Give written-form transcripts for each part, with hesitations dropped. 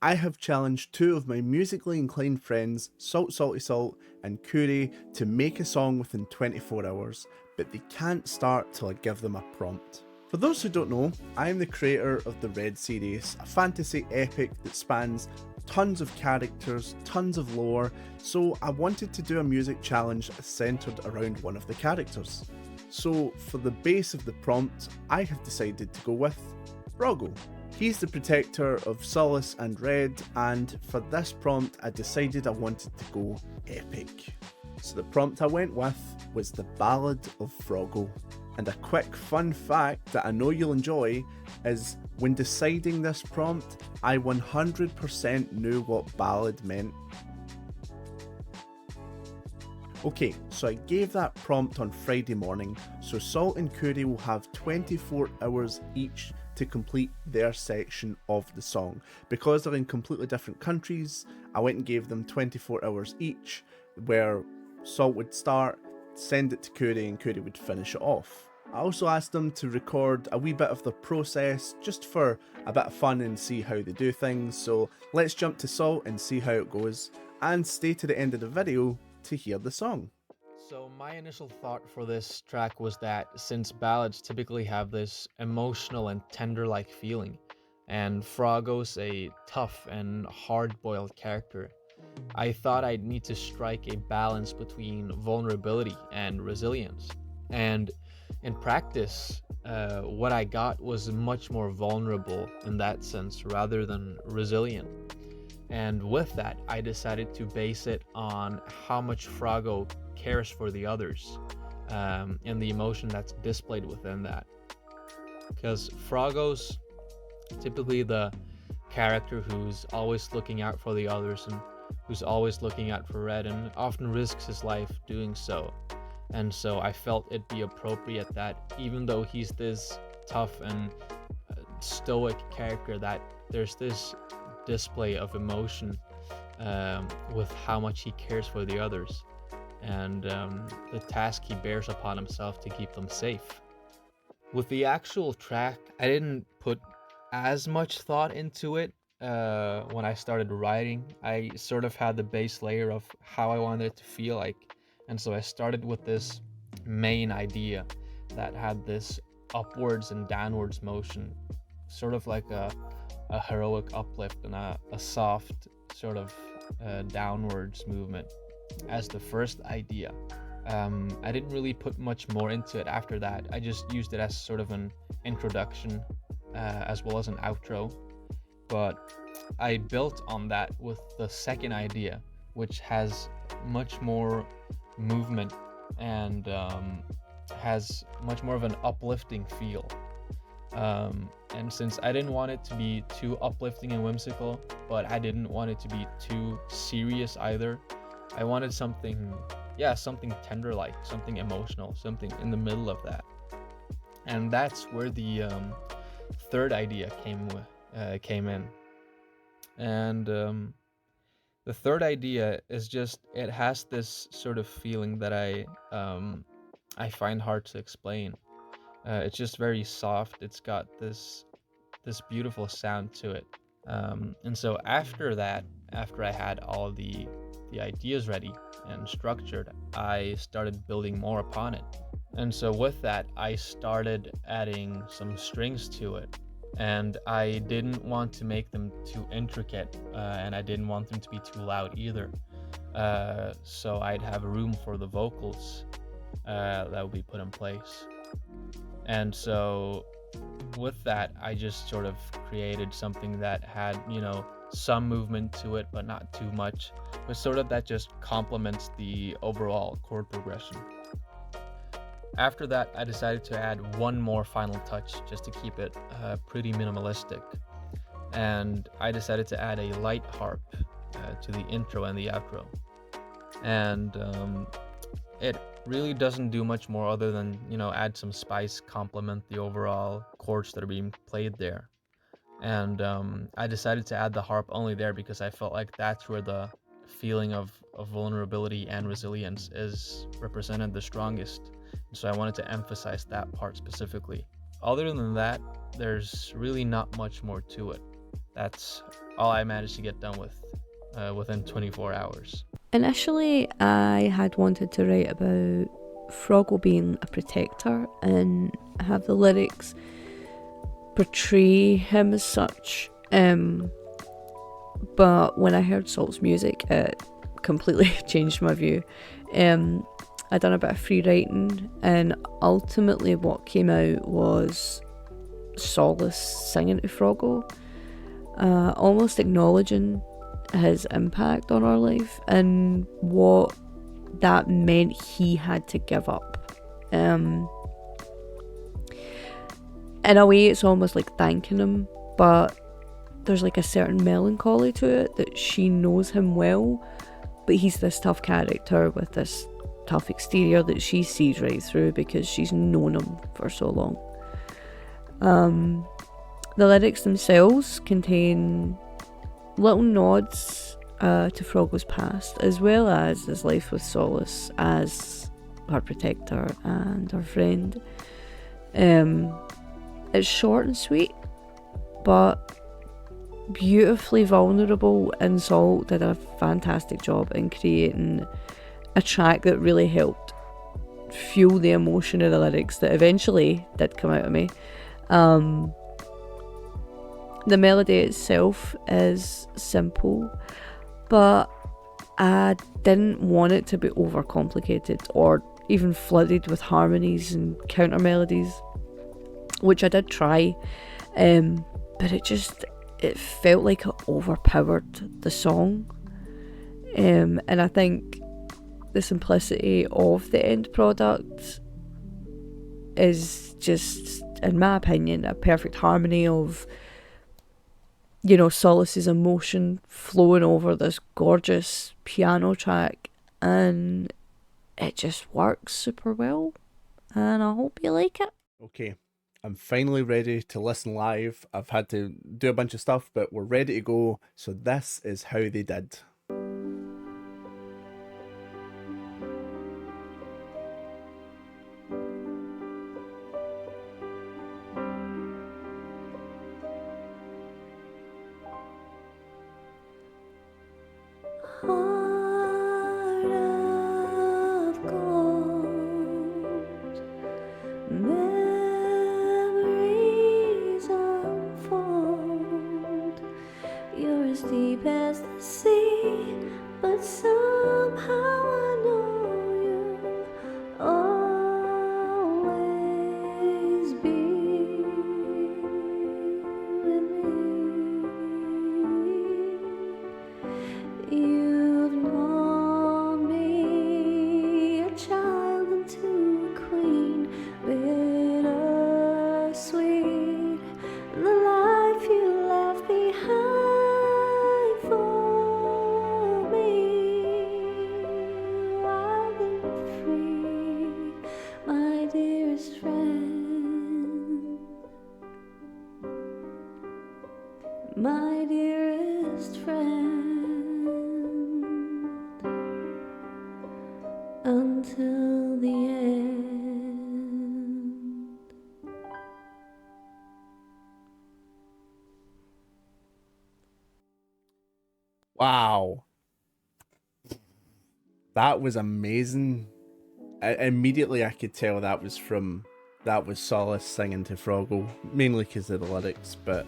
I have challenged two of my musically inclined friends, Salt Salty Salt and Kuri, to make a song within 24 hours, but they can't start till I give them a prompt. For those who don't know, I am the creator of the Red series, a fantasy epic that spans tons of characters, tons of lore, so I wanted to do a music challenge centered around one of the characters. So for the base of the prompt, I have decided to go with Froggo. He's the protector of Solace and Red, and for this prompt I decided I wanted to go epic. So the prompt I went with was the Ballad of Froggo. And a quick fun fact that I know you'll enjoy is when deciding this prompt, I 100% knew what ballad meant. Okay, so I gave that prompt on Friday morning, so Salt and Kuri will have 24 hours each to complete their section of the song. Because they're in completely different countries, I went and gave them 24 hours each, where Salt would start, send it to Kuri, and Kuri would finish it off. I also asked them to record a wee bit of the process just for a bit of fun and see how they do things, so let's jump to Salt and see how it goes, and stay to the end of the video to hear the song. So my initial thought for this track was that since ballads typically have this emotional and tender-like feeling, and Froggo's a tough and hard-boiled character, I thought I'd need to strike a balance between vulnerability and resilience. And in practice, what I got was much more vulnerable in that sense rather than resilient. And with that, I decided to base it on how much Froggo cares for the others, and the emotion that's displayed within that. Because Froggo's typically the character who's always looking out for the others and who's always looking out for Red and often risks his life doing so. And so I felt it'd be appropriate that even though he's this tough and stoic character, that there's this display of emotion with how much he cares for the others and the task he bears upon himself to keep them safe. With the actual track, I didn't put as much thought into it when I started writing. I sort of had the base layer of how I wanted it to feel like, and so I started with this main idea that had this upwards and downwards motion, sort of like a heroic uplift and a soft sort of downwards movement as the first idea. I didn't really put much more into it after that. I just used it as sort of an introduction as well as an outro. But I built on that with the second idea, which has much more movement and has much more of an uplifting feel. And since I didn't want it to be too uplifting and whimsical, but I didn't want it to be too serious either, I wanted something tender-like, something emotional, something in the middle of that. And that's where the third idea came in. And the third idea is just, it has this sort of feeling that I find hard to explain. It's just very soft. It's got this beautiful sound to it. And so after that, after I had all the ideas ready and structured, I started building more upon it. And so with that, I started adding some strings to it. And I didn't want to make them too intricate, and I didn't want them to be too loud either. So I'd have room for the vocals that would be put in place. And so with that, I just sort of created something that had, some movement to it, but not too much, but sort of that just complements the overall chord progression. After that, I decided to add one more final touch just to keep it pretty minimalistic. And I decided to add a light harp to the intro and the outro. And it really doesn't do much more other than, add some spice, complement the overall chords that are being played there. And I decided to add the harp only there because I felt like that's where the feeling of vulnerability and resilience is represented the strongest. So I wanted to emphasize that part specifically. Other than that, there's really not much more to it. That's all I managed to get done within 24 hours. Initially, I had wanted to write about Froggle being a protector and have the lyrics portray him as such. But when I heard Salt's music, it completely changed my view. I done a bit of free writing, and ultimately what came out was Solace singing to Froggle, almost acknowledging his impact on our life and what that meant he had to give up. In a way, it's almost like thanking him, but there's like a certain melancholy to it that she knows him well, but he's this tough character with this tough exterior that she sees right through because she's known him for so long. The lyrics themselves contain little nods to Froggle's past, as well as his life with Solace as her protector and her friend. It's short and sweet, but beautifully vulnerable, and Salt did a fantastic job in creating a track that really helped fuel the emotion of the lyrics that eventually did come out of me. The melody itself is simple, but I didn't want it to be overcomplicated or even flooded with harmonies and counter melodies, which I did try, but it felt like it overpowered the song. And I think the simplicity of the end product is just, in my opinion, a perfect harmony of, you know, Solace's emotion flowing over this gorgeous piano track, and it just works super well, and I hope you like it. Okay, I'm finally ready to listen live. I've had to do a bunch of stuff, but we're ready to go. So this is how they did. Memories unfold. You're as deep as the sea, but somehow I know you'll always be with me. You've known me, a child into a queen, bittersweet, the life you left behind for me. Wild and free, my dearest friend, my dearest friend, until the end. Wow. That was amazing. Immediately I could tell that was Solace singing to Froggle, mainly because of the lyrics, but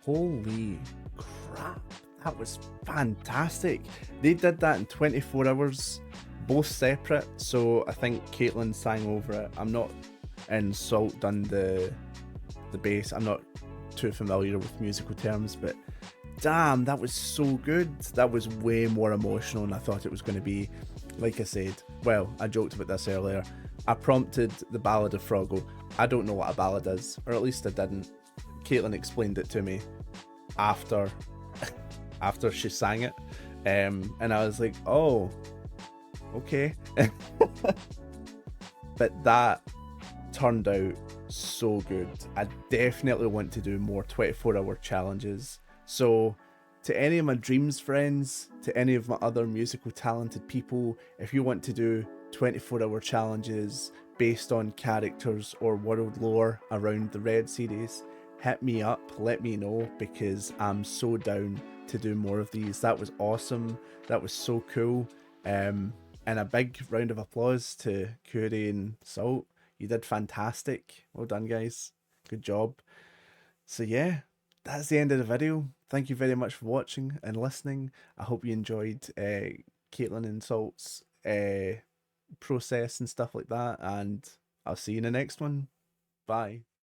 holy crap, that was fantastic. They did that in 24 hours, both separate, so I think Caitlynn sang over it. And Salt done the bass. I'm not too familiar with musical terms, but damn, that was so good. That was way more emotional than I thought it was going to be. Like I said, well, I joked about this earlier. I prompted the Ballad of Froggle. I don't know what a ballad is, or at least I didn't. Caitlyn explained it to me after she sang it, and I was like, oh, okay. But that turned out so good. I definitely want to do more 24-hour challenges. So to any of my dreams friends, to any of my other musical talented people, if you want to do 24-hour challenges based on characters or world lore around the Red series, hit me up, let me know, because I'm so down to do more of these. That was awesome. That was so cool. And a big round of applause to Curry and Salt. You did fantastic. Well done, guys. Good job. So yeah, that's the end of the video. Thank you very much for watching and listening. I hope you enjoyed Caitlynn and Salt's process and stuff like that. And I'll see you in the next one. Bye.